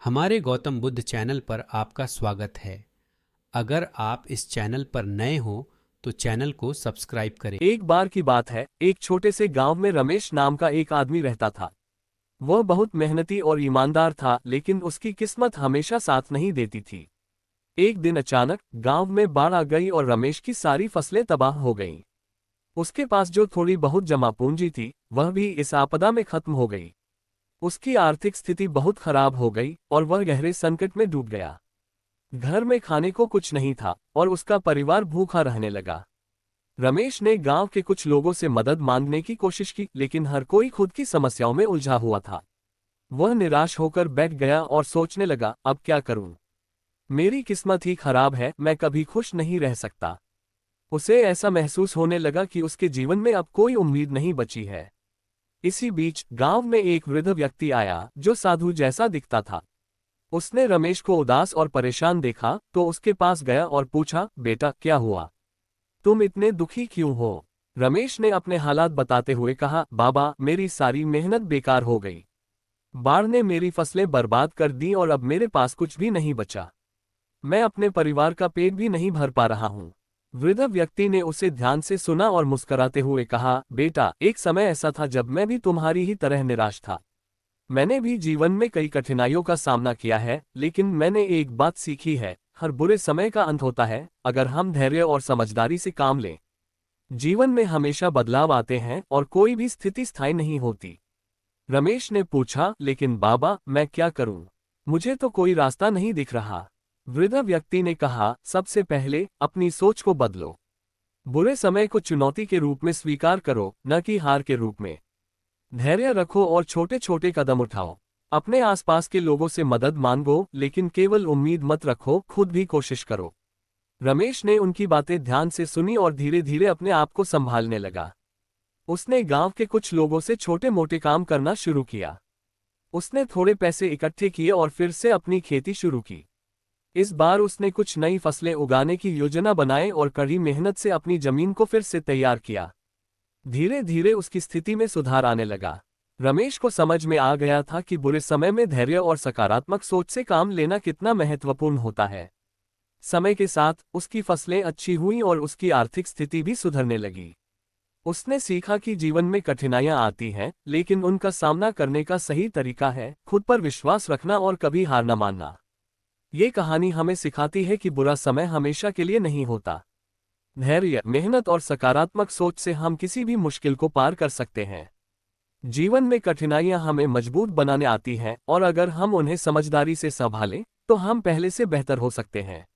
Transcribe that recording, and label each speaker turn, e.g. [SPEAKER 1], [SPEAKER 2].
[SPEAKER 1] हमारे गौतम बुद्ध चैनल पर आपका स्वागत है। अगर आप इस चैनल पर नए हो तो चैनल को सब्सक्राइब करें।
[SPEAKER 2] एक बार की बात है, एक छोटे से गांव में रमेश नाम का एक आदमी रहता था। वह बहुत मेहनती और ईमानदार था, लेकिन उसकी किस्मत हमेशा साथ नहीं देती थी। एक दिन अचानक गांव में बाढ़ आ गई और रमेश की सारी फसलें तबाह हो गईं। उसके पास जो थोड़ी बहुत जमा पूंजी थी, वह भी इस आपदा में खत्म हो गई। उसकी आर्थिक स्थिति बहुत खराब हो गई और वह गहरे संकट में डूब गया। घर में खाने को कुछ नहीं था और उसका परिवार भूखा रहने लगा। रमेश ने गांव के कुछ लोगों से मदद मांगने की कोशिश की, लेकिन हर कोई खुद की समस्याओं में उलझा हुआ था। वह निराश होकर बैठ गया और सोचने लगा, अब क्या करूं? मेरी किस्मत ही खराब है, मैं कभी खुश नहीं रह सकता। उसे ऐसा महसूस होने लगा कि उसके जीवन में अब कोई उम्मीद नहीं बची है। इसी बीच गांव में एक वृद्ध व्यक्ति आया जो साधु जैसा दिखता था। उसने रमेश को उदास और परेशान देखा तो उसके पास गया और पूछा, बेटा क्या हुआ? तुम इतने दुखी क्यों हो? रमेश ने अपने हालात बताते हुए कहा, बाबा मेरी सारी मेहनत बेकार हो गई। बाढ़ ने मेरी फसलें बर्बाद कर दी और अब मेरे पास कुछ भी नहीं बचा। मैं अपने परिवार का पेट भी नहीं भर पा रहा हूँ। वृद्ध व्यक्ति ने उसे ध्यान से सुना और मुस्कुराते हुए कहा, बेटा एक समय ऐसा था जब मैं भी तुम्हारी ही तरह निराश था। मैंने भी जीवन में कई कठिनाइयों का सामना किया है, लेकिन मैंने एक बात सीखी है, हर बुरे समय का अंत होता है अगर हम धैर्य और समझदारी से काम लें। जीवन में हमेशा बदलाव आते हैं और कोई भी स्थिति स्थायी नहीं होती। रमेश ने पूछा, लेकिन बाबा मैं क्या करूं? मुझे तो कोई रास्ता नहीं दिख रहा। वृद्ध व्यक्ति ने कहा, सबसे पहले अपनी सोच को बदलो। बुरे समय को चुनौती के रूप में स्वीकार करो, न कि हार के रूप में। धैर्य रखो और छोटे छोटे कदम उठाओ। अपने आसपास के लोगों से मदद मांगो, लेकिन केवल उम्मीद मत रखो, खुद भी कोशिश करो। रमेश ने उनकी बातें ध्यान से सुनी और धीरे धीरे अपने आप को संभालने लगा। उसने गांव के कुछ लोगों से छोटे मोटे काम करना शुरू किया। उसने थोड़े पैसे इकट्ठे किए और फिर से अपनी खेती शुरू की। इस बार उसने कुछ नई फसलें उगाने की योजना बनाई और कड़ी मेहनत से अपनी जमीन को फिर से तैयार किया। धीरे धीरे उसकी स्थिति में सुधार आने लगा। रमेश को समझ में आ गया था कि बुरे समय में धैर्य और सकारात्मक सोच से काम लेना कितना महत्वपूर्ण होता है। समय के साथ उसकी फसलें अच्छी हुईं और उसकी आर्थिक स्थिति भी सुधरने लगी। उसने सीखा कि जीवन में कठिनाइयां आती हैं, लेकिन उनका सामना करने का सही तरीका है खुद पर विश्वास रखना और कभी हार न मानना। ये कहानी हमें सिखाती है कि बुरा समय हमेशा के लिए नहीं होता। धैर्य, मेहनत और सकारात्मक सोच से हम किसी भी मुश्किल को पार कर सकते हैं। जीवन में कठिनाइयां हमें मजबूत बनाने आती हैं और अगर हम उन्हें समझदारी से संभालें तो हम पहले से बेहतर हो सकते हैं।